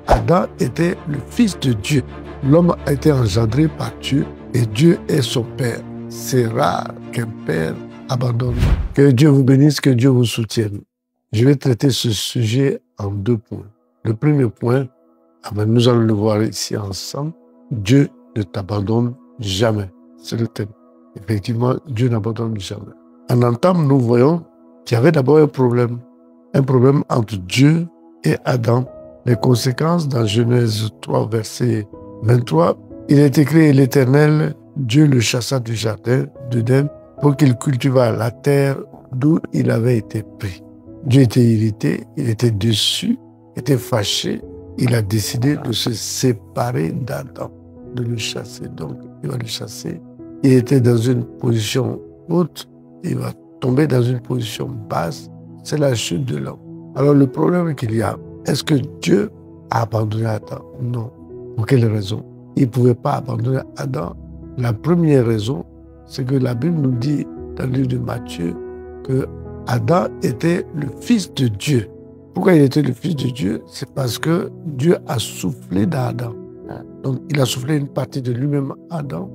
Adam était le fils de Dieu. L'homme a été engendré par Dieu et Dieu est son père. C'est rare qu'un père abandonne. Que Dieu vous bénisse, que Dieu vous soutienne. Je vais traiter ce sujet en 2 points. Le premier point, nous allons le voir ici ensemble. Dieu ne t'abandonne jamais. C'est le thème. Effectivement, Dieu n'abandonne jamais. En entame, nous voyons qu'il y avait d'abord un problème entre Dieu et Adam. Les conséquences dans Genèse 3, verset 23, il est écrit, l'Éternel, Dieu le chassa du jardin d'Éden pour qu'il cultivât la terre d'où il avait été pris. Dieu était irrité, il était déçu, était fâché. Il a décidé de se séparer d'Adam, de le chasser. Donc, il va le chasser. Il était dans une position haute, il va tomber dans une position basse. C'est la chute de l'homme. Alors, le problème qu'il y a, est-ce que Dieu a abandonné Adam? Non. Pour quelle raison? Il ne pouvait pas abandonner Adam. La première raison, c'est que la Bible nous dit, dans le livre de Matthieu, que Adam était le fils de Dieu. Pourquoi il était le fils de Dieu? C'est parce que Dieu a soufflé dans Adam. Donc, il a soufflé une partie de lui-même à Adam.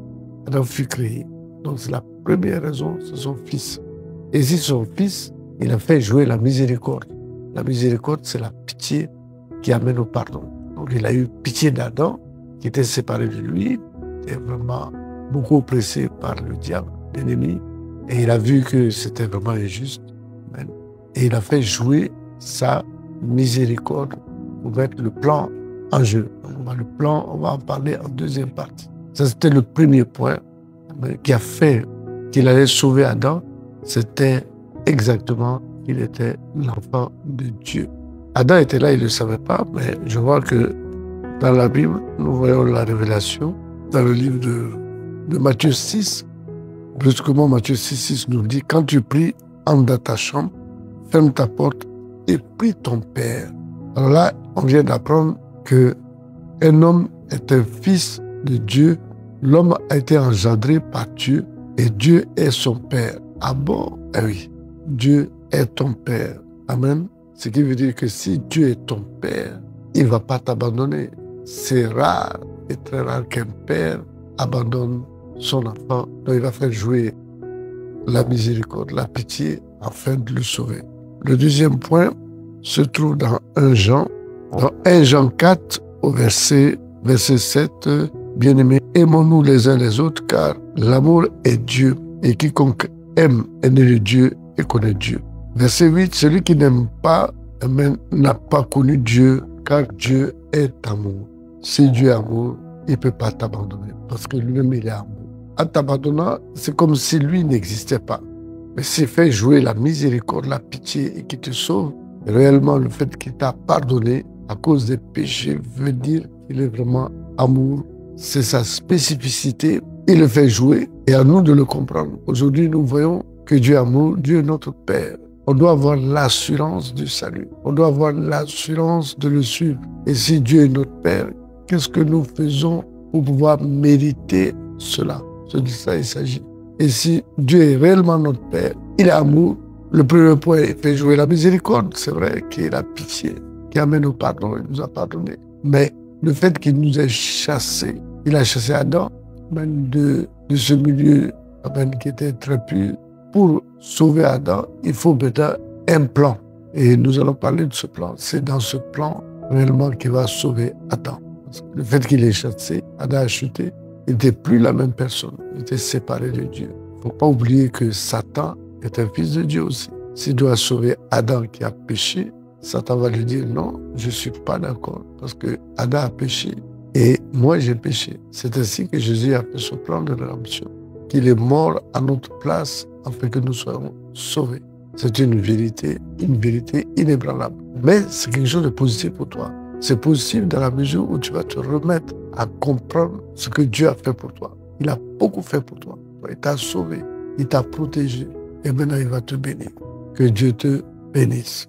Adam fut créé. Donc, c'est la première raison, c'est son fils. Et si son fils, il a fait jouer la miséricorde. La miséricorde, c'est la pitié qui amène au pardon. Donc, il a eu pitié d'Adam, qui était séparé de lui, était vraiment beaucoup oppressé par le diable, l'ennemi. Et il a vu que c'était vraiment injuste. Et il a fait jouer sa miséricorde pour mettre le plan en jeu. Donc, le plan, on va en parler en deuxième partie. Ça, c'était le premier point qui a fait qu'il allait sauver Adam. C'était exactement qu'il était l'enfant de Dieu. Adam était là, il ne le savait pas, mais je vois que dans la Bible, nous voyons la révélation dans le livre de Matthieu 6. Brusquement, Matthieu 6 nous dit, quand tu pries, entre dans ta chambre, ferme ta porte et prie ton Père. Alors là, on vient d'apprendre qu'un homme est un fils de Dieu. L'homme a été engendré par Dieu et Dieu est son Père. Ah bon? Eh oui, Dieu est ton Père. Amen. Ce qui veut dire que si Dieu est ton Père, il ne va pas t'abandonner. C'est rare et très rare qu'un père abandonne son enfant. Donc il va faire jouer la miséricorde, la pitié, afin de le sauver. Le deuxième point se trouve dans 1 Jean. Dans 1 Jean 4, au verset 7, bien-aimés, aimons-nous les uns les autres, car l'amour est Dieu, et quiconque aime est né de Dieu et connaît Dieu. Verset 8, celui qui n'aime pas n'a pas connu Dieu, car Dieu est amour. Si Dieu est amour, il ne peut pas t'abandonner, parce que lui-même, il est amour. En t'abandonnant, c'est comme si lui n'existait pas. Mais s'il fait jouer la miséricorde, la pitié et qu'il te sauve, réellement, le fait qu'il t'a pardonné à cause des péchés veut dire qu'il est vraiment amour. C'est sa spécificité. Il le fait jouer et à nous de le comprendre. Aujourd'hui, nous voyons que Dieu est amour, Dieu est notre Père. On doit avoir l'assurance du salut. On doit avoir l'assurance de le suivre. Et si Dieu est notre Père, qu'est-ce que nous faisons pour pouvoir mériter cela? C'est de ça il s'agit. Et si Dieu est réellement notre Père, il est amour. Le premier point, il fait jouer la miséricorde. C'est vrai qu'il est la pitié qui amène au pardon. Il nous a pardonné. Mais le fait qu'il nous ait chassés, il a chassé Adam de ce milieu qui était très pur. Pour sauver Adam, il faut maintenant un plan. Et nous allons parler de ce plan. C'est dans ce plan réellement qu'il va sauver Adam. Le fait qu'il est chassé, Adam a chuté, il n'était plus la même personne. Il était séparé de Dieu. Il ne faut pas oublier que Satan est un fils de Dieu aussi. S'il doit sauver Adam qui a péché, Satan va lui dire non, je ne suis pas d'accord. Parce que Adam a péché et moi j'ai péché. C'est ainsi que Jésus a fait son plan de rédemption. Qu'il est mort à notre place afin que nous soyons sauvés. C'est une vérité inébranlable. Mais c'est quelque chose de positif pour toi. C'est positif dans la mesure où tu vas te remettre à comprendre ce que Dieu a fait pour toi. Il a beaucoup fait pour toi. Il t'a sauvé, il t'a protégé et maintenant il va te bénir. Que Dieu te bénisse.